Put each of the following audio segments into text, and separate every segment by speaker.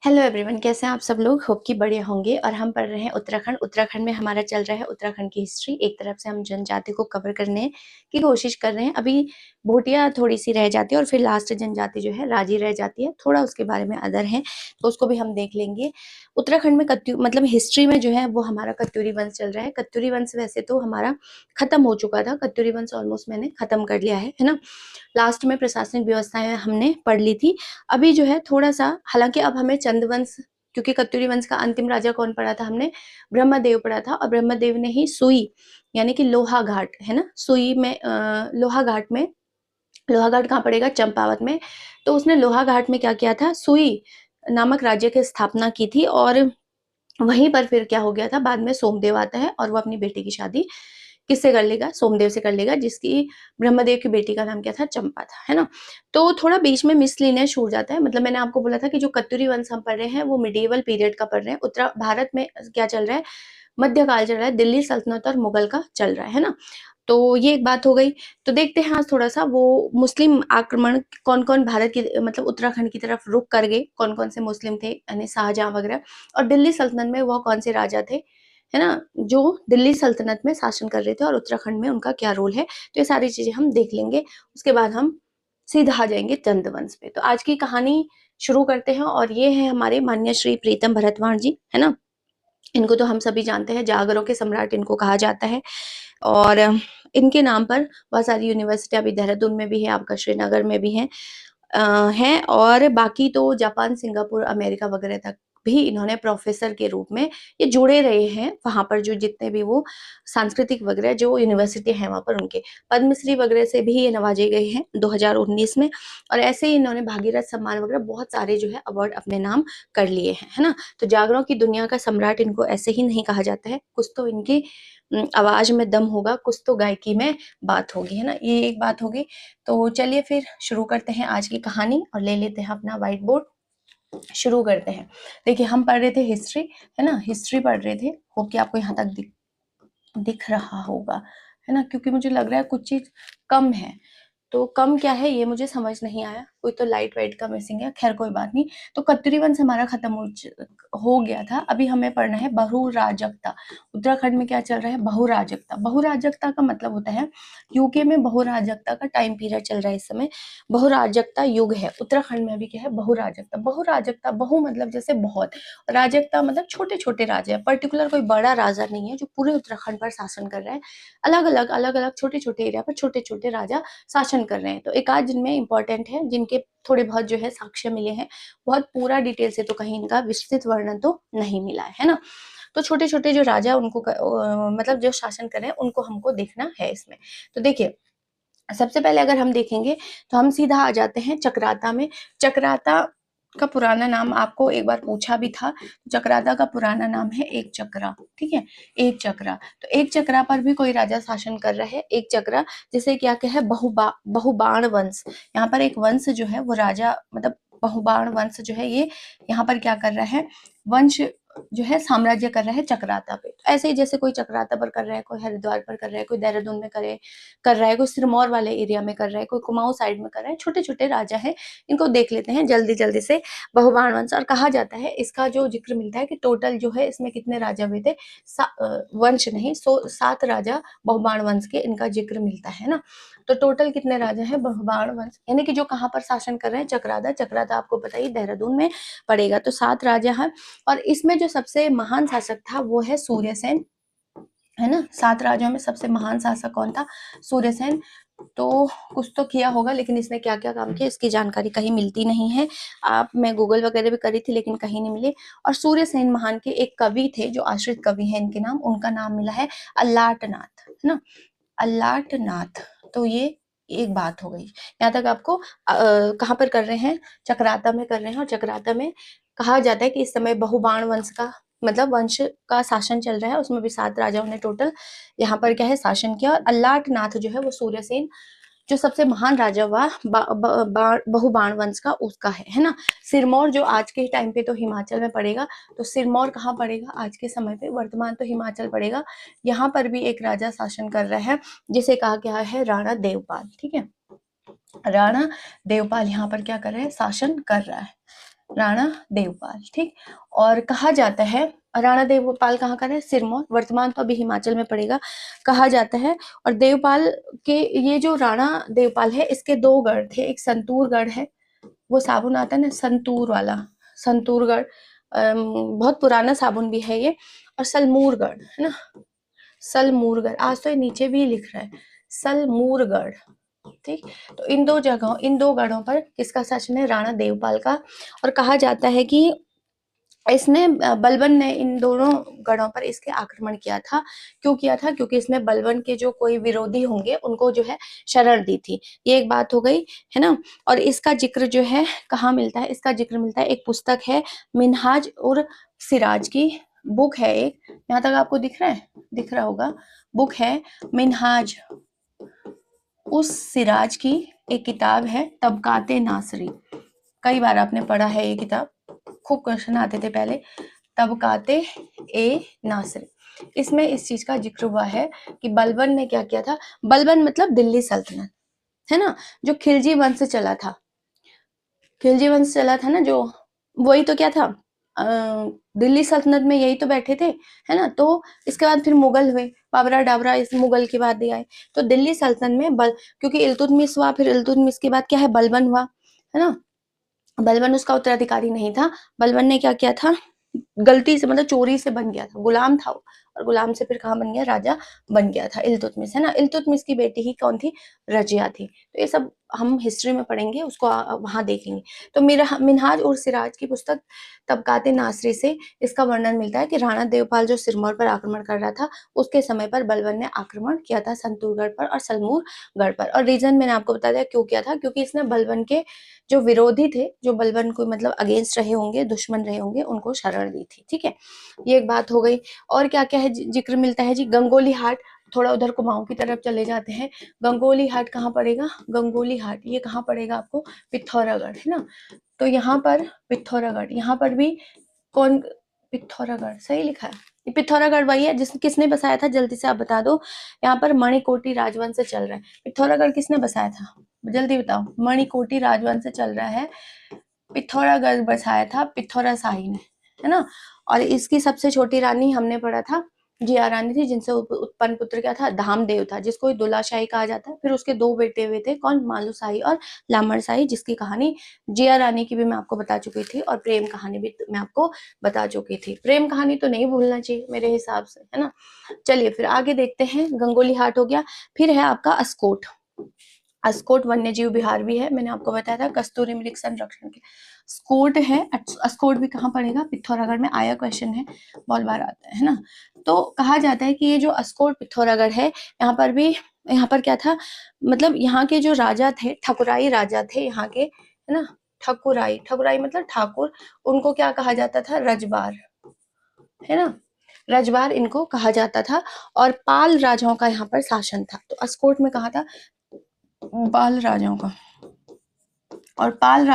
Speaker 1: Hello everyone, कैसे हैं आप सब लोग। होप कि बढ़िया होंगे। और हम पढ़ रहे हैं उत्तराखंड में हमारा चल रहा है उत्तराखंड की हिस्ट्री। एक तरफ से हम जनजाति को कवर करने की कोशिश कर रहे हैं। अभी भोटिया थोड़ी सी रह जाती है और फिर लास्ट जनजाति जो है राजी रह जाती है। थोड़ा उसके बारे में अदर है तो उसको भी हम देख लेंगे। उत्तराखंड में मतलब हिस्ट्री में जो है वो हमारा कत्यूरी वंश चल रहा है। कत्यूरी वंश वैसे तो हमारा खत्म हो चुका था। कत्यूरी वंश ऑलमोस्ट मैंने खत्म कर लिया है ना। लास्ट में प्रशासनिक व्यवस्थाएं हमने पढ़ ली थी। अभी जो है थोड़ा सा, हालांकि अब हमें चंदवंश, क्योंकि कत्यूरी वंश का अंतिम राजा कौन पड़ा था, हमने ब्रह्मदेव पढ़ा था। और ब्रह्मदेव ने ही सुई यानी कि लोहा घाट है ना, सुई में लोहा घाट में, लोहा घाट कहाँ पड़ेगा, चंपावत में। तो उसने लोहा घाट में क्या किया था, सुई नामक राज्य की स्थापना की थी। और वहीं पर फिर क्या हो गया था, बाद में सोमदेव आता है और वो अपनी बेटी की शादी किससे कर लेगा, सोमदेव से कर लेगा, जिसकी ब्रह्मदेव की बेटी का नाम क्या था, चंपा था, है ना। तो थोड़ा बीच में मिसलिनियस छूट जाता है। मतलब मैंने आपको बोला था कि जो कत्यूरी वंश हम पढ़ रहे हैं वो मिडिवल पीरियड का पढ़ रहे हैं। उत्तर भारत में क्या चल रहा है, मध्यकाल चल रहा है, दिल्ली सल्तनत और मुगल का चल रहा है ना। तो ये एक बात हो गई। तो देखते हैं आज थोड़ा सा वो मुस्लिम आक्रमण कौन कौन भारत की, मतलब उत्तराखंड की तरफ रुक कर गए, कौन कौन से मुस्लिम थे, यानी शाहजहां वगैरह। और दिल्ली सल्तनत में वो कौन से राजा थे, है ना, जो दिल्ली सल्तनत में शासन कर रहे थे, और उत्तराखंड में उनका क्या रोल है। तो ये सारी चीजें हम देख लेंगे। उसके बाद हम सीधा आ जाएंगे चंदवंश पे। तो आज की कहानी शुरू करते हैं। और ये है हमारे मान्य श्री प्रीतम भरतवाण जी, है ना। इनको तो हम सभी जानते हैं, जागरों के सम्राट इनको कहा जाता है। और इनके नाम पर बहुत सारी यूनिवर्सिटी, अभी देहरादून में भी है, आपका श्रीनगर में भी है, हैं। और बाकी तो जापान, सिंगापुर, अमेरिका वगैरह तक भी इन्होंने प्रोफेसर के रूप में ये जुड़े रहे हैं। वहां पर जो जितने भी वो सांस्कृतिक वगैरह जो यूनिवर्सिटी है वहां पर, उनके पद्मश्री वगैरह से भी ये नवाजे गए हैं 2019 में। और ऐसे ही इन्होंने भागीरथ सम्मान वगैरह बहुत सारे जो है अवार्ड अपने नाम कर लिए हैं, है ना। तो जागरों की दुनिया का सम्राट इनको ऐसे ही नहीं कहा जाता है। कुछ तो इनकी आवाज में दम होगा, कुछ तो गायकी में बात होगी, है ना। ये एक बात होगी। तो चलिए फिर शुरू करते हैं आज की कहानी और ले लेते हैं अपना व्हाइट बोर्ड, शुरू करते हैं। देखिए हम पढ़ रहे थे हिस्ट्री, है ना, हिस्ट्री पढ़ रहे थे। होप कि आपको यहाँ तक दिख रहा होगा, है ना, क्योंकि मुझे लग रहा है कुछ चीज कम है। तो कम क्या है ये मुझे समझ नहीं आया, कोई तो लाइट वाइट का मिसिंग है, खैर कोई बात नहीं। तो कत्यूरी वंश हमारा खत्म हो गया था। अभी हमें पढ़ना है बहुराजकता। उत्तराखंड में क्या चल रहा है, बहुराजकता। बहुराजकता का मतलब होता है, यूके में बहुराजकता का टाइम पीरियड चल रहा है इस समय, बहुराजकता युग है। उत्तराखंड में अभी क्या है, बहुराजकता। बहुराजकता, बहु मतलब जैसे बहुत, राजकता मतलब छोटे छोटे राजा, पर्टिकुलर कोई बड़ा राजा नहीं है जो पूरे उत्तराखंड पर शासन कर रहा है। अलग अलग छोटे छोटे एरिया पर छोटे छोटे राजा शासन कर रहे हैं। तो एक आध जिनमें इंपॉर्टेंट है, जिनके थोड़े बहुत जो है साक्ष्य मिले हैं, बहुत पूरा डिटेल से तो कहीं इनका विस्तृत वर्णन तो नहीं मिला है ना। तो छोटे छोटे जो राजा उनको मतलब जो शासन कर रहे हैं उनको हमको देखना है इसमें। तो देखिए सबसे पहले अगर हम देखेंगे तो हम सीधा आ जाते हैं चक्राता में। चक्राता का पुराना नाम आपको एक बार पूछा भी था। चक्राता का पुराना नाम है एक चक्रा, ठीक है, एक चक्रा। तो एक चक्रा पर भी कोई राजा शासन कर रहा है। एक चक्रा जिसे क्या कहे, बहुबाण वंश। यहाँ पर एक वंश जो है वो राजा, मतलब बहुबाण वंश जो है ये यहाँ पर क्या कर रहा है, वंश जो है साम्राज्य कर रहा है चक्राता पे। तो ऐसे ही जैसे कोई चक्राता पर कर रहा है, कोई हरिद्वार पर कर रहा है, कोई देहरादून में कर रहा है, कोई सिरमौर वाले एरिया में कर रहा है, कोई कुमाऊं साइड में कर रहा है। छोटे छोटे राजा हैं, इनको देख लेते हैं जल्दी जल्दी से। बहुबाण वंश, और कहा जाता है इसका जो जिक्र मिलता है कि टोटल जो है इसमें कितने राजा हुए थे, वंश नहीं, 7 राजा बहुबाण वंश के इनका जिक्र मिलता है ना। तो टोटल कितने राजा हैं बहुबाण वंश, यानी कि जो कहाँ पर शासन कर रहे हैं, चक्राता। चक्राता आपको पता ही देहरादून में पड़ेगा। तो 7 राजा हैं। और इसमें जो सबसे महान शासक था वो है सूर्यसेन, है ना। 7 राजाओं में सबसे महान शासक कौन था, सूर्यसेन। तो कुछ तो किया होगा, लेकिन इसने क्या क्या काम किया इसकी जानकारी कहीं मिलती नहीं है। मैं गूगल वगैरह भी करी थी लेकिन कहीं नहीं मिली। और सूर्यसेन महान के एक कवि थे जो आश्रित कवि हैं इनके नाम, उनका नाम मिला है अल्लाटनाथ, है ना, अल्लाटनाथ। तो ये एक बात हो गई। यहाँ तक आपको कहाँ पर कर रहे हैं, चक्राता में कर रहे हैं। और चक्राता में कहा जाता है कि इस समय बहुबाण वंश का, मतलब वंश का शासन चल रहा है। उसमें भी 7 राजाओं ने टोटल यहाँ पर क्या है शासन किया। और अल्लाटनाथ जो है वो सूर्यसेन जो सबसे महान राजा हुआ बहुबाण वंश का, उसका है ना। सिरमौर जो आज के टाइम पे तो हिमाचल में पड़ेगा, तो सिरमौर कहाँ पड़ेगा आज के समय पे, वर्तमान तो हिमाचल पड़ेगा। यहाँ पर भी एक राजा शासन कर रहा है जिसे कहा गया है राणा देवपाल, ठीक है। राणा देवपाल यहाँ पर क्या कर रहे हैं, शासन कर रहा है। राणा देवपाल, ठीक। और कहा जाता है राणा देवपाल कहाँ का है, सिरमौर, वर्तमान तो अभी हिमाचल में पड़ेगा, कहा जाता है। और देवपाल के ये जो राणा देवपाल है इसके दो गढ़ थे, एक संतूरगढ़ है, वो साबुन आता है ना संतूर वाला, संतूरगढ़, बहुत पुराना साबुन भी है ये, और सलमूरगढ़ है ना, सलमूरगढ़, आज तो ये नीचे भी लिख रहा है सलमूरगढ़, ठीक। तो इन दो जगहों, इन दो गढ़ों पर किसका शासन है, राणा देवपाल का। और कहा जाता है कि इसने बलबन ने इन दोनों गढ़ों पर इसके आक्रमण किया था। क्यों किया था, क्योंकि इसने बलबन के जो कोई विरोधी होंगे उनको जो है शरण दी थी, ये एक बात हो गई है ना। और इसका जिक्र जो है कहाँ मिलता है, इसका जिक्र मिलता है, एक पुस्तक है मिन्हाज और सिराज की बुक है एक, यहाँ तक आपको दिख रहा है, दिख रहा होगा, बुक है मिन्हाज उस सिराज की एक किताब है तबकाते नासरी, कई बार आपने पढ़ा है ये किताब, खूब क्वेश्चन आते थे पहले, तबकाते ए नासरी। इसमें इस चीज का जिक्र हुआ है कि बलबन ने क्या किया था, बलबन मतलब दिल्ली सल्तनत है ना, जो खिलजी वंश से चला था, खिलजी वंश चला था ना जो, वही तो क्या था, दिल्ली सल्तनत में यही तो बैठे थे है ना। तो इसके बाद फिर मुगल हुए, बाबरा डाबरा इस मुगल के बाद आए, तो दिल्ली सल्तनत में क्योंकि इल्तुतमिश हुआ, फिर इल्तुतमिश के बाद क्या है, बलबन हुआ है ना। बलबन उसका उत्तराधिकारी नहीं था, बलबन ने क्या किया था, गलती से मतलब चोरी से बन गया था, गुलाम था वो, और गुलाम से फिर कहाँ बन गया, राजा बन गया था, इल्तुतमिश है ना। इल्तुतमिश की बेटी ही कौन थी, रजिया थी। तो ये सब हम हिस्ट्री में पढ़ेंगे, उसको वहां देखेंगे। तो मेरा मिन्हाज और सिराज की पुस्तक तबकाते नासरी से इसका वर्णन मिलता है कि राणा देवपाल जो सिरमौर पर आक्रमण कर रहा था, उसके समय पर बलबन ने आक्रमण किया था संतूरगढ़ पर और सलमूरगढ़ पर। और रीजन मैंने आपको बता दिया क्यों किया था, क्योंकि इसने बलबन के जो विरोधी थे, जो बलबन को मतलब अगेंस्ट रहे होंगे, दुश्मन रहे होंगे, उनको शरण दी थी, ठीक है। ये एक बात हो गई। और क्या क्या है जिक्र मिलता है जी, गंगोली हाट, थोड़ा उधर कुमाऊं की तरफ चले जाते हैं। गंगोली हाट कहाँ पड़ेगा, गंगोली हाट ये कहाँ पड़ेगा आपको, पिथौरागढ़ है ना। तो यहाँ पर पिथौरागढ़, यहाँ पर भी कौन, पिथौरागढ़ सही लिखा है, ये पिथौरागढ़ वही है जिस किसने बसाया था, जल्दी से आप बता दो। यहाँ पर मणिकोटी राजवंश से चल रहा है, पिथौरागढ़ किसने बसाया था, जल्दी बताओ, मणिकोटी राजवंश से चल रहा है, पिथौरागढ़ बसाया था पिथौरा शाही ने, है ना। और इसकी सबसे छोटी रानी हमने पढ़ा था जिया रानी थी, जिनसे उत्पन्न पुत्र क्या था, धामदेव था, जिसको दुलाशाही कहा जाता है। फिर उसके दो बेटे हुए थे, कौन, मालूशाही और लामरशाही, जिसकी कहानी जिया रानी की भी मैं आपको बता चुकी थी, और प्रेम कहानी भी मैं आपको बता चुकी थी। प्रेम कहानी तो नहीं भूलना चाहिए मेरे हिसाब से, है ना। चलिए फिर आगे देखते हैं, गंगोली हाट हो गया, फिर है आपका अस्कोट। अस्कोट वन्य जीव विहार भी है, मैंने आपको बताया था कस्तूरी मृग संरक्षण के, स्कोट है, अस्कोट भी कहाँ पड़ेगा, पिथौरागढ़ में, आया क्वेश्चन है, बहुत बार आता है ना। तो कहा जाता है कि ये जो अस्कोट पिथौरागढ़ है, यहाँ पर भी, यहाँ पर क्या था, मतलब यहाँ के जो राजा थे, ठकुराई राजा थे यहाँ के, है ना, ठकुराई, ठकुराई मतलब ठाकुर, उनको क्या कहा जाता था, रजबार, है ना, रजबार इनको कहा जाता था। और पाल राजाओं का यहाँ पर शासन था, तो अस्कोट में कहा था पाल राजाओं का, और पाल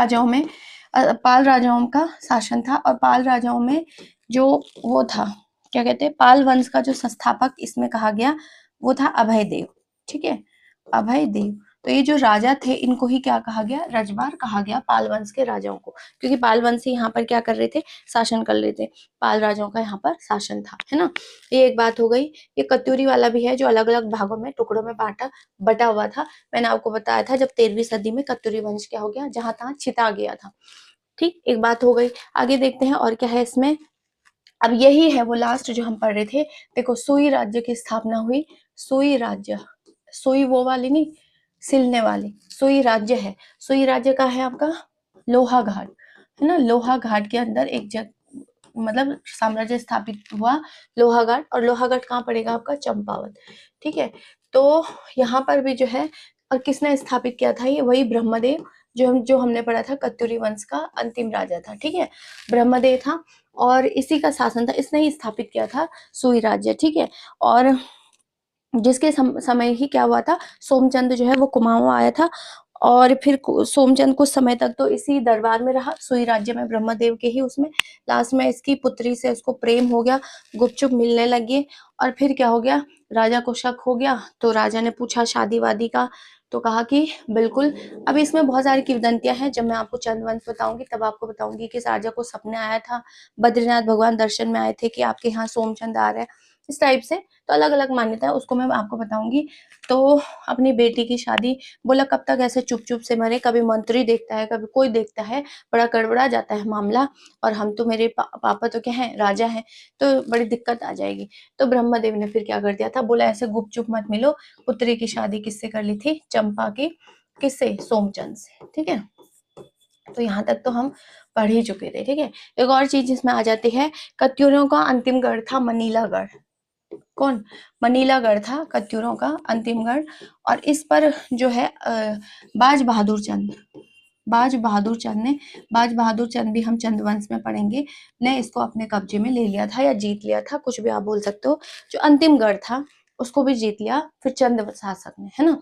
Speaker 1: राजाओं का शासन था। और पाल राजाओं में जो वो था, क्या कहते हैं, पाल वंश का जो संस्थापक इसमें कहा गया वो था अभय देव, ठीक है, अभय देव। तो ये जो राजा थे इनको ही क्या कहा गया, रजबार कहा गया, पाल वंश के राजाओं को, क्योंकि पाल वंश ही यहाँ पर क्या कर रहे थे, शासन कर रहे थे, पाल राजाओं का यहाँ पर शासन था, है ना। ये एक बात हो गई। ये कत्यूरी वाला भी है, जो अलग अलग भागों में, टुकड़ों में बटा हुआ था। मैंने आपको बताया था जब 13वीं सदी में कत्यूरी वंश क्या हो गया, जहां तहां छिता गया था, ठीक, एक बात हो गई। आगे देखते हैं और क्या है इसमें। अब यही है वो लास्ट जो हम पढ़ रहे थे, देखो सुई राज्य की स्थापना हुई, सुई राज्य, सुई वो वाली नहीं, सिलने वाली, सुई राज्य है। सुई राज्य का है आपका लोहा घाट, है ना, लोहा घाट के अंदर एक मतलब साम्राज्य स्थापित हुआ, लोहा घाट। और लोहा घाट कहाँ पड़ेगा आपका, चंपावत, ठीक है। तो यहाँ पर भी जो है, और किसने स्थापित किया था, ये वही ब्रह्मदेव, जो हमने पढ़ा था कत्यूरी वंश का अंतिम राजा था, ठीक है, ब्रह्मदेव था, और इसी का शासन था, इसने ही स्थापित किया था सुई राज्य, ठीक है। और जिसके समय ही क्या हुआ था, सोमचंद जो है वो कुमाऊं आया था, और फिर सोमचंद कुछ समय तक तो इसी दरबार में रहा, सुई राज्य में, ब्रह्मदेव के ही उसमें। लास्ट में इसकी पुत्री से उसको प्रेम हो गया, गुपचुप मिलने लगे, और फिर क्या हो गया, राजा को शक हो गया, तो राजा ने पूछा शादी वादी का, तो कहा कि बिल्कुल। अब इसमें बहुत सारी किंवदंतियां हैं, जब मैं आपको चंद्रवंश बताऊंगी तब आपको बताऊंगी कि इस राजा को सपने आया था, बद्रीनाथ भगवान दर्शन में आए थे कि आपके यहाँ सोमचंद आ रहा है, इस टाइप से। तो अलग अलग मान्यता है, उसको मैं आपको बताऊंगी। तो अपनी बेटी की शादी, बोला कब तक ऐसे चुप चुप से मरे, कभी मंत्री देखता है कभी कोई देखता है, बड़ा गड़बड़ा जाता है मामला, और हम तो मेरे पापा तो क्या है, राजा हैं, तो बड़ी दिक्कत आ जाएगी। तो ब्रह्मदेव ने फिर क्या कर दिया था, बोला ऐसे गुपचुप मत मिलो, पुत्री की शादी किससे कर ली थी, चंपा की, किससे, सोमचंद से, ठीक है। तो यहाँ तक तो हम पढ़ ही चुके थे, ठीक है। एक और चीज इसमें आ जाती है, कत्यूरों का अंतिम गढ़ था मनीलागढ़। कौन, मनीलागढ़ था कत्यूरों का अंतिम गढ़, और इस पर जो है बाज बहादुर चंद, बाज बहादुर चंद ने, बाज बहादुर चंद भी हम चंद्रवंश में पढ़ेंगे, ने इसको अपने कब्जे में ले लिया था या जीत लिया था, कुछ भी आप बोल सकते हो। जो अंतिम गढ़ था उसको भी जीत लिया फिर चंद शासक ने, है ना।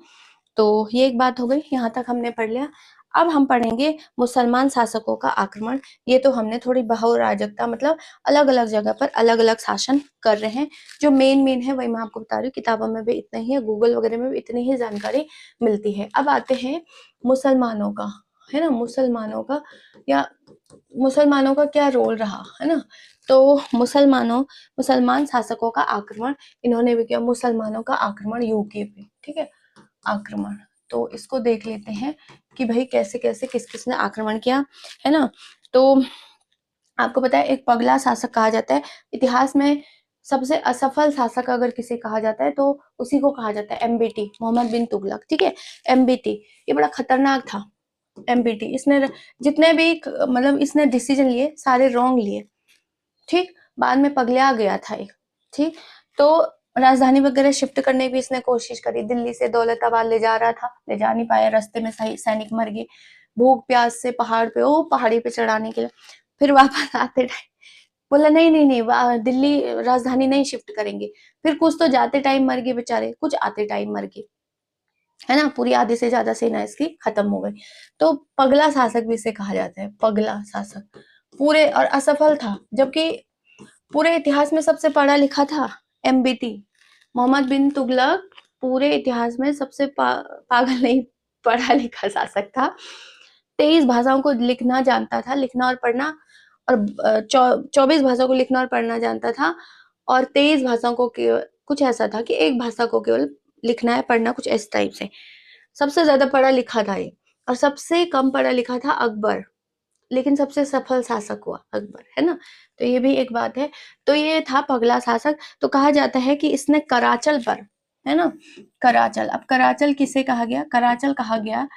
Speaker 1: तो ये एक बात हो गई, यहाँ तक हमने पढ़ लिया। अब हम पढ़ेंगे मुसलमान शासकों का आक्रमण। ये तो हमने थोड़ी बहुराजकता, मतलब अलग अलग जगह पर अलग अलग शासन कर रहे हैं, जो मेन मेन है वही मैं आपको बता रही हूँ। किताबों में भी इतना ही है, गूगल वगैरह में भी इतनी ही जानकारी मिलती है। अब आते हैं मुसलमानों का, है ना, मुसलमानों का, या मुसलमानों का क्या रोल रहा, है ना। तो मुसलमान शासकों का आक्रमण, इन्होंने भी किया मुसलमानों का आक्रमण यूके पे, ठीक है, आक्रमण। तो इसको देख लेते हैं कि भाई कैसे कैसे किस किस ने आक्रमण किया, है ना। तो आपको पता है एक पगला शासक कहा जाता है इतिहास में, सबसे असफल शासक अगर किसे कहा जाता है तो उसी को कहा जाता है एमबीटी, मोहम्मद बिन तुगलक, ठीक है। एमबीटी ये बड़ा खतरनाक था। एमबीटी इसने जितने भी मतलब इसने डिसीजन लिए सारे रॉन्ग लिए, ठीक। बाद में पगला गया था एक, ठीक। तो राजधानी वगैरह शिफ्ट करने की इसने कोशिश करी, दिल्ली से दौलताबाद ले जा रहा था, ले जा नहीं पाया, रास्ते में सैनिक मर गए, भूख प्यास से पहाड़ पे, ओ पहाड़ी पे चढ़ाने के लिए। फिर वापस आते टाइम बोला नहीं नहीं नहीं, दिल्ली राजधानी नहीं शिफ्ट करेंगे। फिर कुछ तो जाते टाइम मर गए बेचारे, कुछ आते टाइम मर गए, है ना। पूरी आधे से ज्यादा सेना इसकी खत्म हो गई। तो पगला शासक भी इसे कहा जाता है, पगला शासक, पूरे और असफल था, जबकि पूरे इतिहास में सबसे पढ़ा लिखा था एमबीटी, मोहम्मद बिन तुगलक पूरे इतिहास में सबसे पागल नहीं, पढ़ा लिखा शासक था। 23 भाषाओं को लिखना जानता था, लिखना और पढ़ना, और 24 भाषाओं को लिखना और पढ़ना जानता था, और 23 भाषाओं को कुछ ऐसा था कि एक भाषा को केवल लिखना है पढ़ना, कुछ इस टाइप से। सबसे ज्यादा पढ़ा लिखा था ये, और सबसे कम पढ़ा लिखा था अकबर, लेकिन सबसे सफल शासक हुआ अकबर, है ना। तो ये भी एक बात है। तो ये था पगला शासक। तो कहा जाता है कि इसने कराचल पर, है ना, कराचल, अब कराचल किसे कहा गया, कराचल कहा गया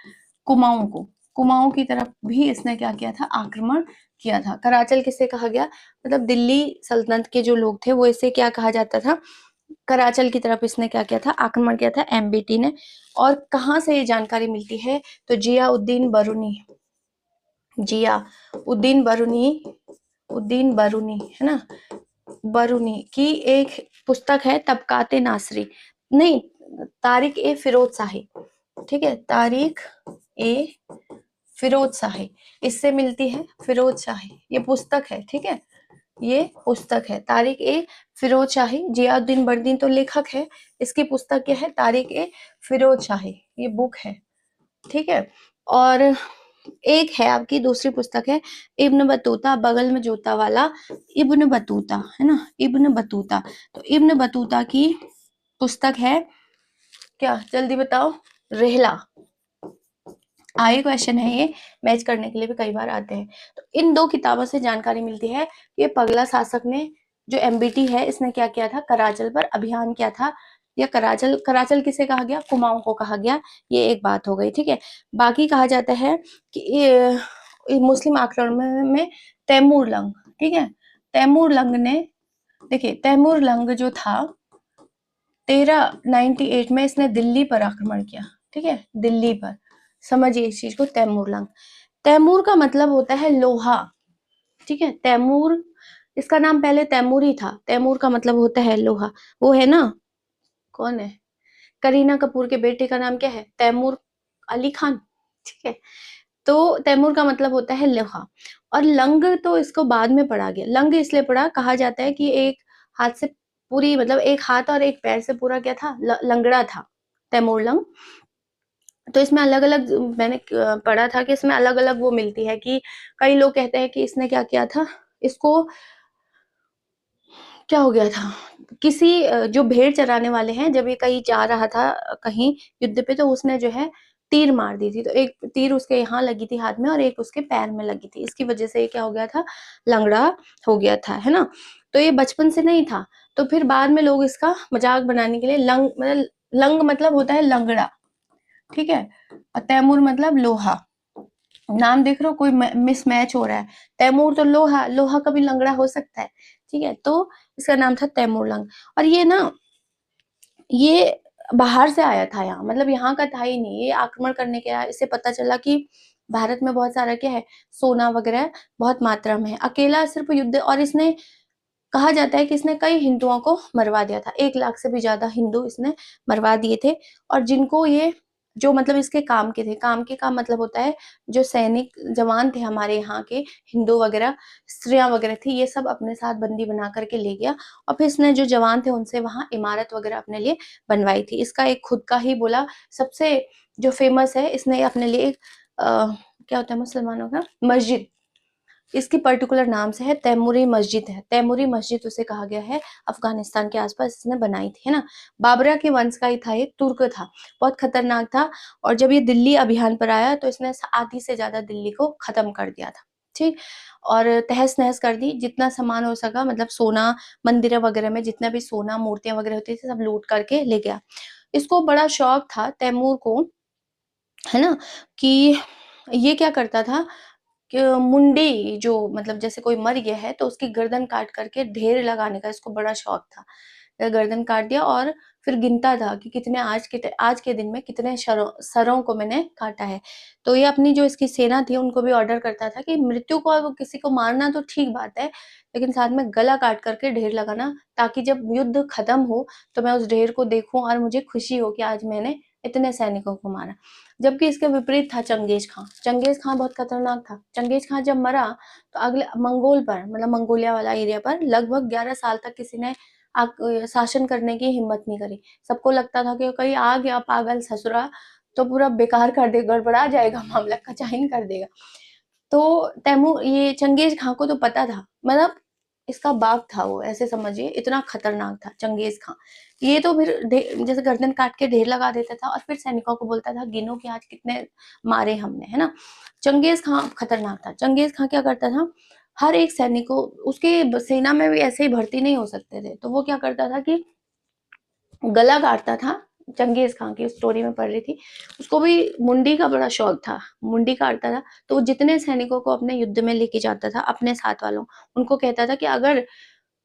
Speaker 1: कुमाऊं को, कुमाऊं की तरफ भी इसने क्या किया था, आक्रमण किया था। कराचल किसे कहा गया, मतलब दिल्ली सल्तनत के जो लोग थे वो इसे क्या कहा जाता था, कराचल की तरफ इसने क्या किया था, आक्रमण किया था एमबीटी ने। और कहाँ से ये जानकारी मिलती है, तो जियाउद्दीन बरूनी, जिया उद्दीन बरूनी, उद्दीन बरूनी, है ना, बरूनी की एक पुस्तक है तबकाते नासरी, नहीं, तारिक ए फिरोज शाही, ठीक है, तारिक ए फिरोज शाही, इससे मिलती है फिरोज शाही, ये पुस्तक है, ठीक है, ये पुस्तक है तारिक ए फिरोज शाही। जियाउद्दीन बरूनी तो लेखक है, इसकी पुस्तक क्या है, तारिक ए फिरोज शाही, ये बुक है, ठीक है। और एक है आपकी दूसरी पुस्तक है इब्न बतूता, बगल में जूता वाला इब्न बतूता, है ना, इब्न बतूता। तो इब्न बतूता की पुस्तक है क्या, जल्दी बताओ, रेहला। आगे क्वेश्चन है ये, मैच करने के लिए भी कई बार आते हैं। तो इन दो किताबों से जानकारी मिलती है ये पगला शासक ने, जो एमबीटी है, इसने क्या किया था, कराचल पर अभियान किया था, या कराचल, कराचल किसे कहा गया, कुमाऊं को कहा गया, ये एक बात हो गई, ठीक है। बाकी कहा जाता है कि मुस्लिम आक्रमण में तैमूर लंग, ठीक है, तैमूर लंग ने, देखिए तैमूर लंग जो था 1398 में इसने दिल्ली पर आक्रमण किया, ठीक है, दिल्ली पर, समझिए इस चीज को, तैमूर लंग, तैमूर का मतलब होता है लोहा, ठीक है, तैमूर, इसका नाम पहले तैमूर ही था, तैमूर का मतलब होता है लोहा। वो है ना, कौन है, करीना कपूर के बेटे का नाम क्या है, तैमूर अली खान, ठीक है। तो तैमूर का मतलब होता है लोहा, और लंग तो इसको बाद में पढ़ा गया, लंग इसलिए पढ़ा, कहा जाता है कि एक हाथ से पूरी, मतलब एक हाथ और एक पैर से पूरा क्या था, लंगड़ा था तैमूर लंग। तो इसमें अलग-अलग मैंने पढ़ा था कि इसमें अलग-अलग वो मिलती है कि कई लोग कहते हैं कि इसने क्या किया था, इसको क्या हो गया था, किसी जो भेड़ चराने वाले हैं, जब ये कहीं जा रहा था कहीं युद्ध पे, तो उसने जो है तीर मार दी थी। तो एक तीर उसके यहाँ लगी थी हाथ में और एक उसके पैर में लगी थी। इसकी वज़ह से ये क्या हो गया था, लंगड़ा हो गया था, है ना? तो ये बचपन से नहीं था, तो फिर बाद में लोग इसका मज़ाक बनाने के लिए लंग मतलब होता है लंगड़ा, ठीक है? और तैमूर मतलब लोहा। नाम देख रहे हो, कोई मिसमैच हो रहा है। तैमूर तो लोहा, लोहा कभी लंगड़ा हो सकता है, ठीक है? तो इसका नाम था तैमूर लंग। और ये ना, ये बाहर से आया था यहाँ, मतलब यहाँ का था ही नहीं, ये आक्रमण करने के आया। इससे पता चला कि भारत में बहुत सारा क्या है, सोना वगैरह बहुत मात्रा में है। अकेला सिर्फ युद्ध, और इसने, कहा जाता है कि इसने कई हिंदुओं को मरवा दिया था। 1 लाख से भी ज़्यादा हिंदू इसने मरवा दिए थे। और जिनको ये, जो मतलब इसके काम के थे, काम के का मतलब होता है जो सैनिक जवान थे हमारे यहाँ के, हिंदू वगैरह, स्त्रियाँ वगैरह थी, ये सब अपने साथ बंदी बना कर के ले गया। और फिर इसने जो जवान थे उनसे वहाँ इमारत वगैरह अपने लिए बनवाई थी। इसका एक खुद का ही बोला, सबसे जो फ़ेमस है, इसने अपने लिए एक क्या होता है मुसलमानों का, मस्जिद, इसकी पर्टिकुलर नाम से है, तैमूरी मस्जिद है। तैमूरी मस्जिद उसे कहा गया है, अफ़गानिस्तान के आस-पास इसने बनाई थी, है ना? बाबरा के वंश का ही था, ये तुर्क था, बहुत खतरनाक था। और जब ये दिल्ली अभियान पर आया तो इसने आधी से ज़्यादा दिल्ली को ख़त्म कर दिया था, ठीक? और तहस-नहस कर दी, जितना सामान हो सका, मतलब सोना, मंदिर वगैरह में जितना भी सोना, मूर्तियाँ वगैरह होती थी, सब लूट करके ले गया। इसको बड़ा शौक था तैमूर को, है ना? कि ये क्या करता था, मुंडी, जो मतलब जैसे कोई मर गया है तो उसकी गर्दन काट करके ढेर लगाने का इसको बड़ा शौक था। गर्दन काट दिया और फिर गिनता था कि कितने आज के दिन में कितने सरों को मैंने काटा है। तो ये अपनी जो इसकी सेना थी उनको भी ऑर्डर करता था कि मृत्यु को, अब किसी को मारना तो ठीक बात है, लेकिन साथ में गला काट करके ढेर लगाना, ताकि जब युद्ध खत्म हो तो मैं उस ढेर को देखूँ और मुझे खुशी हो कि आज मैंने इतने सैनिकों को मारा। जबकि इसके विपरीत था चंगेज़ खां। चंगेज़ खां बहुत खतरनाक था। चंगेज़ खां जब मरा तो अगले मंगोल पर, मतलब मंगोलिया वाला एरिया पर लगभग 11 साल तक किसी ने शासन करने की हिम्मत नहीं करी। सबको लगता था कि कहीं आ गया पागल ससुरा तो पूरा बेकार कर देगा, गड़बड़ा जाएगा मामला, कचाइन कर देगा। तो ये चंगेज़ खां को तो पता था, मतलब इसका बाप था वो, ऐसे समझिए, इतना खतरनाक था चंगेज़ खां। ये तो फिर जैसे गर्दन काट के ढेर लगा देता था और फिर सैनिकों को बोलता था गिनो कि आज कितने मारे हमने, है ना? चंगेज़ खां खतरनाक था। चंगेज़ खां क्या करता था, हर एक सैनिक को, उसके सेना में भी ऐसे ही भर्ती नहीं हो सकते थे, तो वो क्या करता था कि गला काटता था। चंगेज़ खां की स्टोरी में पढ़ रही थी, उसको भी मुंडी का बड़ा शौक था, मुंडी काटता था। तो वो जितने सैनिकों को अपने युद्ध में लेके जाता था, अपने साथ वालों, उनको कहता था कि अगर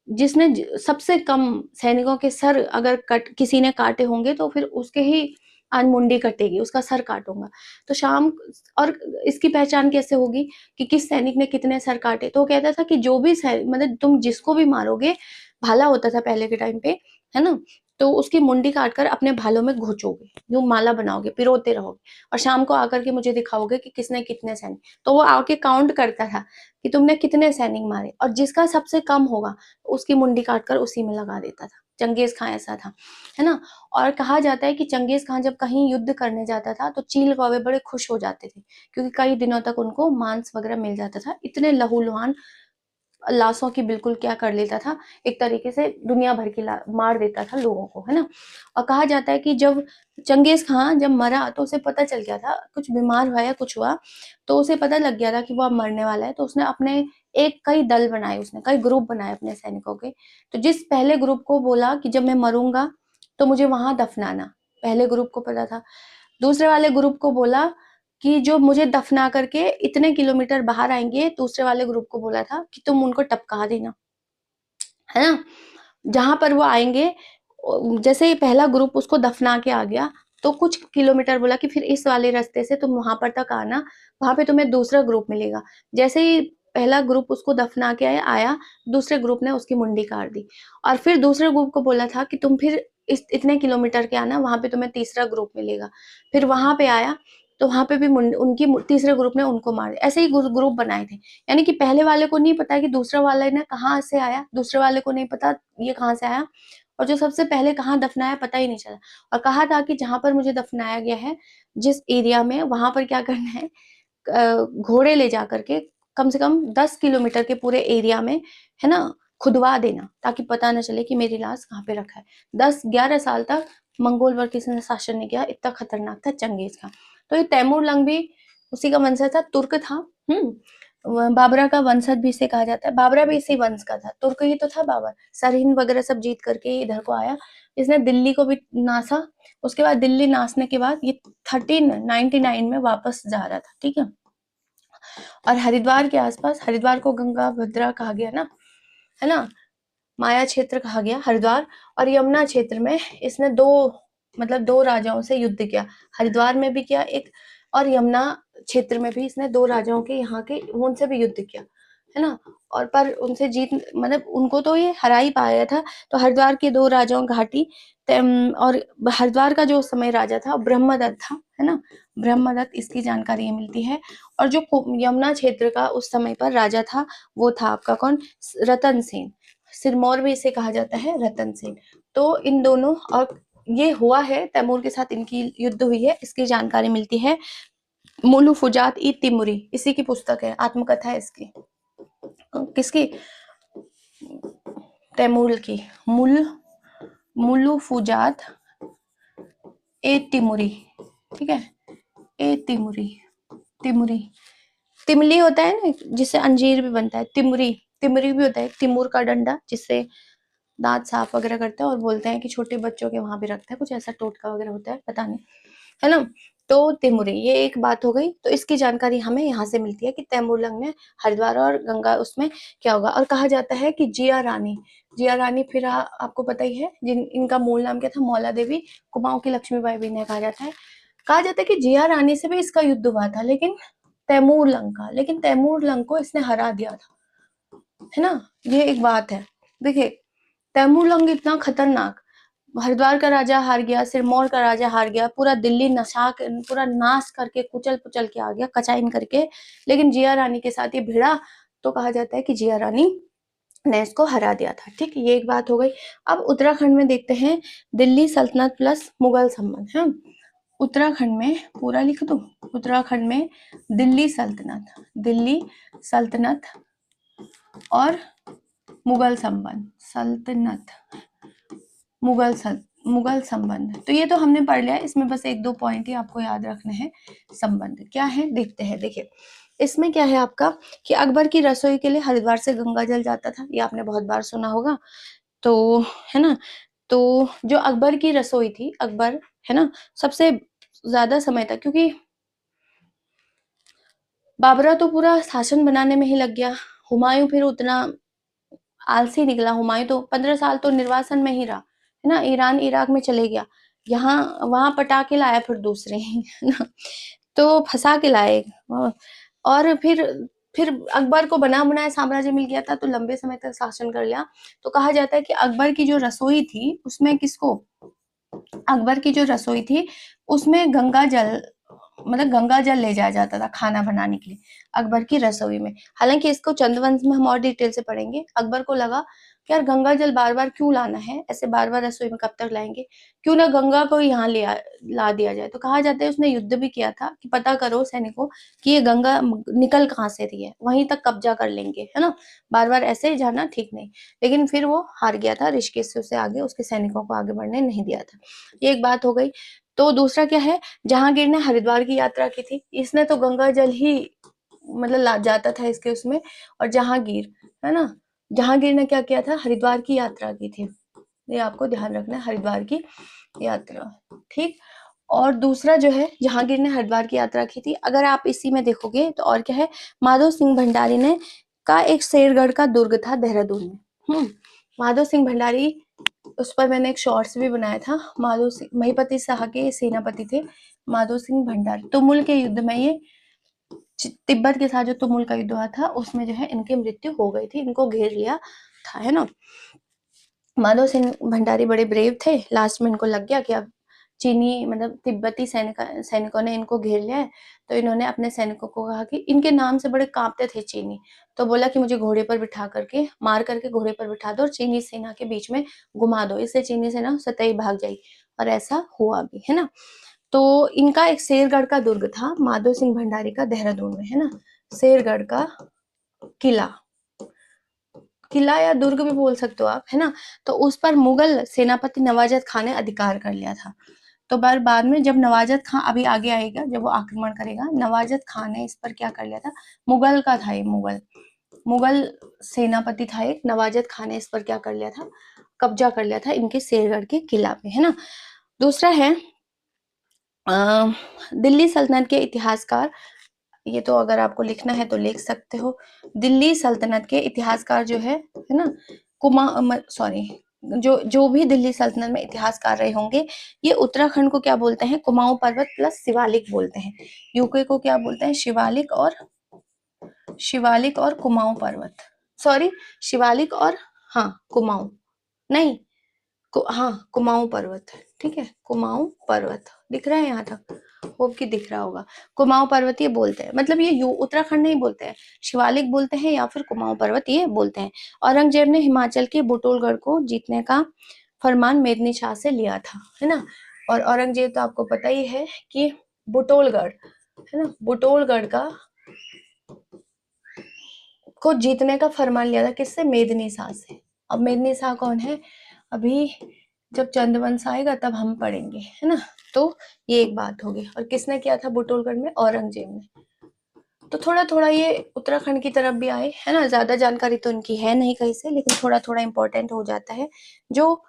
Speaker 1: जिसने सबसे कम सैनिकों के सर अगर किसी ने काटे होंगे तो फिर उसके ही आज मुंडी कटेगी, उसका सर काटूँगा। तो शाम, और इसकी पहचान कैसे होगी कि किस सैनिक ने कितने सर काटे? तो वो कहता था कि जो भी मतलब तुम जिसको भी मारोगे, भाला होता था पहले के टाइम पे, है ना? तो उसकी मुंडी काटकर अपने भालों में घोंचोगे, यूँ माला बनाओगे, पिरोते रहोगे और शाम को आकर के मुझे दिखाओगे कि किसने कितने सैनिक, तो वो आके काउंट करता था कि तुमने कितने सैनिक मारे, और जिसका सबसे कम होगा उसकी मुंडी काटकर उसी में लगा देता था। चंगेज़ खां ऐसा था, है ना? और कहा जाता है कि चंगेज़ खां जब कहीं युद्ध करने जाता था तो चील कौवे बड़े खुश हो जाते थे, क्योंकि कई दिनों तक उनको मांस वगैरह मिल जाता था। इतने लहूलुहान लाशों की बिल्कुल क्या कर लेता था, एक तरीके से दुनिया भर की ला मार देता था लोगों को, है ना? और कहा जाता है कि जब चंगेज़ खां जब मरा तो उसे पता चल गया था, कुछ बीमार हुआ या कुछ हुआ, तो उसे पता लग गया था कि वो अब मरने वाला है, तो उसने अपने कई दल बनाए, उसने कई ग्रुप बनाए अपने सैनिकों के। तो जिस पहले ग्रुप को बोला कि जब मैं मरूँगा तो मुझे वहाँ दफ़नाना, पहले ग्रुप को पता था। दूसरे वाले ग्रुप को बोला कि जो मुझे दफ़ना करके इतने किलोमीटर बाहर आएँगे, दूसरे वाले ग्रुप को बोला था कि तुम उनको टपका देना, है ना? जहाँ पर वो आएँगे, जैसे ही पहला ग्रुप उसको दफ़ना के आ गया, तो कुछ किलोमीटर बोला कि फिर इस वाले रास्ते से तुम वहाँ पर तक आना, वहाँ पे तुम्हें दूसरा ग्रुप मिलेगा। जैसे ही पहला ग्रुप उसको दफ़ना के आया, दूसरे ग्रुप ने उसकी मुंडी काट दी और फिर दूसरे ग्रुप को बोला था कि तुम फिर इस इतने किलोमीटर के आना, वहाँ पे तुम्हें तीसरा ग्रुप मिलेगा। फिर वहाँ पे आया, तो वहाँ पे भी तीसरे ग्रुप ने उनको मार दिया। ऐसे ही ग्रुप बनाए थे। यानी कि पहले वाले को नहीं पता कि दूसरा वाले ने कहाँ से आया, दूसरे वाले को नहीं पता ये कहाँ से आया, और जो सबसे पहले कहाँ दफनाया पता ही नहीं चला, और कहा था कि जहाँ पर मुझे दफनाया गया है, जिस एरिया में, वहां पर क्या करना है, घोड़े ले जा करके कम से कम 10 किलोमीटर के पूरे एरिया में, है ना, खुदवा देना, ताकि पता न चले कि मेरी लाश कहाँ पे रखा है। 10-11 साल तक मंगोल पर किसी ने शासन नहीं किया, इतना खतरनाक था चंगेज खान। तो ये तैमूर लंग भी उसी का वंशज था, तुर्क था। बाबरा का वंशज भी इसे कहा जाता है, बाबरा भी इसी वंश का था, तुर्क ही तो था बाबर। सरहिंद वगैरह सब जीत करके इधर को आया, इसने दिल्ली को भी नासा। उसके बाद दिल्ली नासने के बाद ये 1399 में वापस जा रहा था, ठीक है। और हरिद्वार के आसपास, हरिद्वार को गंगा भद्रा कहा गया ना, है ना, माया क्षेत्र कहा गया हरिद्वार, और यमुना क्षेत्र में इसने दो राजाओं से युद्ध किया। हरिद्वार में भी किया एक, और यमुना क्षेत्र में भी इसने 2 राजाओं के यहाँ के उनसे भी युद्ध किया, है ना। और पर उनसे जीत, मतलब उनको तो ये हरा ही पाया था। तो हरिद्वार के 2 राजाओं घाटी, और हरिद्वार का जो समय राजा था ब्रह्मदत्त था, है ना, ब्रह्मदत्त, इसकी जानकारी ये मिलती है। और जो यमुना क्षेत्र का उस समय पर राजा था, वो था आपका कौन, रतन सेन। सिरमौर भी इसे कहा जाता है, रतन सेन। तो इन दोनों, और ये हुआ है तैमूर के साथ इनकी युद्ध हुई है, इसकी जानकारी मिलती है मुलु फुजात ई तिमुरी, इसी की पुस्तक है, आत्मकथा है इसकी। किसकी, तैमूर की, मुलु फुजात ए तिमुरी, ठीक है, ए तिमुरी, तिमुरी, तिमली होता है ना जिससे अंजीर भी बनता है, तिमुरी, तिमरी भी होता है, तिमुर का डंडा जिससे दांत साफ वगैरह करते हैं, और बोलते हैं कि छोटे बच्चों के वहां भी रखते हैं, कुछ ऐसा टोटका वगैरह होता है, पता नहीं, है ना। तो तिमुरी, ये एक बात हो गई। तो इसकी जानकारी हमें यहाँ से मिलती है कि तैमूर लंग ने हरिद्वार और गंगा उसमें क्या होगा। और कहा जाता है कि जिया रानी फिर आपको पता ही है, इनका मूल नाम क्या था, मौला देवी, कुमाऊं की लक्ष्मीबाई भी इन्हें कहा जाता है कि जिया रानी से भी इसका युद्ध हुआ था, लेकिन तैमूर लंग को इसने हरा दिया था, है ना। ये एक बात है। देखिए तैमूर लंग इतना खतरनाक, हरिद्वार का राजा हार गया, सिरमौर का राजा हार गया, पूरा दिल्ली पूरा नाश करके कुचल पुचल के आ गया, कचाइन करके, लेकिन जिया रानी के साथ ये भिड़ा, तो कहा जाता है कि जिया रानी ने इसको हरा दिया था, ठीक। ये एक बात हो गई। अब उत्तराखंड में देखते हैं, दिल्ली सल्तनत प्लस मुगल संबंध है। उत्तराखंड में पूरा लिख दो, उत्तराखंड में दिल्ली सल्तनत और मुगल संबंध, मुगल संबंध। तो ये तो हमने पढ़ लिया, इसमें बस 1-2 पॉइंट ही आपको याद रखने हैं। संबंध क्या है देखते हैं। देखिए इसमें क्या है आपका, कि अकबर की रसोई के लिए हरिद्वार से गंगा जल जाता था, ये आपने बहुत बार सुना होगा, तो है ना। तो जो अकबर की रसोई थी, अकबर, है ना, सबसे ज्यादा समय तक, क्योंकि बाबरा तो पूरा शासन बनाने में ही लग गया, हुमायूं फिर उतना आलसी निकला, हुमायूं तो 15 साल तो निर्वासन में ही रहा, है ना, ईरान इराक में चले गया, यहाँ वहां पटाके लाया फिर दूसरे, है ना, तो फंसा के लाए। और फिर अकबर को बना बनाया साम्राज्य मिल गया था, तो लंबे समय तक शासन कर लिया। तो कहा जाता है कि अकबर की जो रसोई थी उसमें अकबर की जो रसोई थी उसमें गंगा जल ले जाया जाता था खाना बनाने के लिए, अकबर की रसोई में। हालांकि इसको चंद्रवंश में हम और डिटेल से पढ़ेंगे। अकबर को लगा कि यार गंगा जल बार बार क्यों लाना है, ऐसे बार बार रसोई में कब तक लाएंगे, क्यों ना गंगा को यहाँ ला दिया जाए। तो कहा जाता है उसने युद्ध भी किया था कि पता करो सैनिकों कि ये गंगा निकल कहाँ से रही है, वहीं तक कब्जा कर लेंगे, है ना, बार बार ऐसे ही जाना ठीक नहीं। लेकिन फिर वो हार गया था, ऋषिकेश से उसे आगे उसके सैनिकों को आगे बढ़ने नहीं दिया था। ये एक बात हो गई। तो दूसरा क्या है, जहांगीर ने हरिद्वार की यात्रा की थी, इसने तो गंगा जल ही मतलब जाता था इसके उसमें। और जहांगीर, है ना, जहांगीर ने क्या किया था, हरिद्वार की यात्रा की थी, ये आपको ध्यान रखना है, हरिद्वार की यात्रा, ठीक। और दूसरा जो है, जहांगीर ने हरिद्वार की यात्रा की थी। अगर आप इसी में देखोगे तो और क्या है, माधो सिंह भंडारी ने का एक शेरगढ़ का दुर्ग था देहरादून में। माधो सिंह भंडारी, उस पर मैंने एक शॉर्ट्स भी बनाया था। माधो सिंह महिपति शाह के सेनापति थे माधो सिंह भंडारी। तुमुल के युद्ध में, ये तिब्बत के साथ जो तुमुल का युद्ध हुआ था उसमें जो है इनकी मृत्यु हो गई थी, इनको घेर लिया था, है ना। माधो सिंह भंडारी बड़े ब्रेव थे, लास्ट में इनको लग गया कि अब चीनी मतलब तिब्बती सैनिकों ने इनको घेर लिया है, तो इन्होंने अपने सैनिकों को कहा कि इनके नाम से बड़े कांपते थे चीनी, तो बोला कि मुझे घोड़े पर बिठा करके मार करके घोड़े पर बिठा दो और चीनी सेना के बीच में घुमा दो, इससे चीनी सेना सतही भाग जाएगी। और ऐसा हुआ भी, है ना। तो इनका एक शेरगढ़ का दुर्ग था माधो सिंह भंडारी का, देहरादून में, है ना, शेरगढ़ का किला, किला या दुर्ग भी बोल सकते हो आप, है ना। तो उस पर मुगल सेनापति नवाजत खान ने अधिकार कर लिया था। तो बाद में जब नवाजत खान अभी आगे आएगा, जब वो आक्रमण करेगा, नवाजत खान ने इस पर क्या कर लिया था, मुगल का था ये, मुगल सेनापति था एक, नवाजत खान ने इस पर क्या कर लिया था, कब्जा कर लिया था इनके शेरगढ़ के किला पे, है ना। दूसरा है दिल्ली सल्तनत के इतिहासकार, ये तो अगर आपको लिखना है तो लिख सकते हो। दिल्ली सल्तनत के इतिहासकार जो है ना, जो भी दिल्ली सल्तनत में इतिहासकार रहे होंगे, ये उत्तराखंड को क्या बोलते हैं, कुमाऊं पर्वत प्लस शिवालिक बोलते हैं। यूके को क्या बोलते हैं, शिवालिक और कुमाऊं पर्वत, सॉरी शिवालिक और हाँ कुमाऊं, नहीं हाँ कुमाऊं पर्वत, ठीक है, कुमाऊं पर्वत दिख रहा है यहाँ तक, होप कि दिख रहा होगा। कुमाऊं पर्वत ये बोलते हैं, मतलब ये उत्तराखंड नहीं बोलते हैं, शिवालिक बोलते हैं या फिर कुमाऊं पर्वत ये बोलते हैं। औरंगजेब ने हिमाचल के बुटोलगढ़ को जीतने का फरमान मेदिनी शाह से लिया था, है ना। और औरंगजेब तो आपको पता ही है कि बुटोलगढ़, है ना, बुटोलगढ़ को जीतने का फरमान लिया था, किससे, मेदिनी शाह से। अब मेदिनी शाह कौन है, अभी जब चंद्रवंश आएगा तब हम पढ़ेंगे, है ना। तो ये एक बात होगी। और किसने किया था बुटोलगढ़ में, औरंगजेब ने। तो थोड़ा थोड़ा ये उत्तराखंड की तरफ भी आए, है ना, ज्यादा जानकारी तो इनकी है नहीं कहीं से, लेकिन थोड़ा थोड़ा इंपॉर्टेंट हो जाता है, जो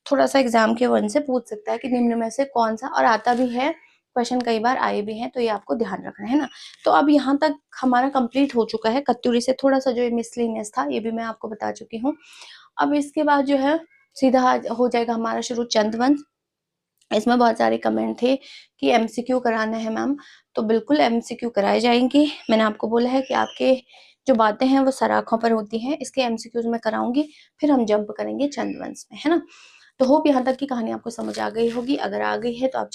Speaker 1: थोड़ा सा एग्जाम के वन से पूछ सकता है कि निम्न में से कौन सा, और आता भी है क्वेश्चन, कई बार आए भी हैं, तो ये आपको ध्यान रखना है ना। तो अब यहाँ तक हमारा कंप्लीट हो चुका है, कत्यूरी से थोड़ा सा जो मिसलिनियस था ये भी मैं आपको बता चुकी हूँ। अब इसके बाद जो है सीधा हो जाएगा हमारा शुरू चंद्रवंश। इसमें बहुत सारे कमेंट थे कि एमसीक्यू कराना है मैम, तो बिल्कुल एमसीक्यू कराए जाएंगे। मैंने आपको बोला है कि आपके जो बातें हैं वो सराखों पर होती हैं, इसके एमसीक्यूज में कराऊंगी, फिर हम जंप करेंगे चंद्रवंश में, है ना। तो होप यहाँ तक की कहानी आपको समझ आ गई होगी। अगर आ गई है तो आप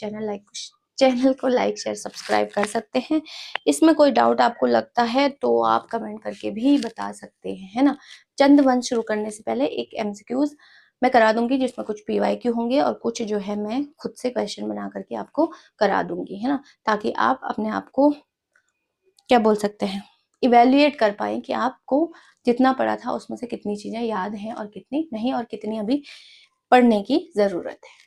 Speaker 1: चैनल को लाइक शेयर सब्सक्राइब कर सकते हैं। इसमें कोई डाउट आपको लगता है तो आप कमेंट करके भी बता सकते हैं, है ना। चंद्रवंश शुरू करने से पहले एक एमसीक्यूज मैं करा दूंगी, जिसमें कुछ पीवाईक्यू होंगे और कुछ जो है मैं खुद से क्वेश्चन बना करके आपको करा दूंगी, है ना, ताकि आप अपने आप को क्या बोल सकते हैं, इवेल्युएट कर पाए कि आपको जितना पढ़ा था उसमें से कितनी चीजें याद हैं और कितनी नहीं, और कितनी अभी पढ़ने की जरूरत है।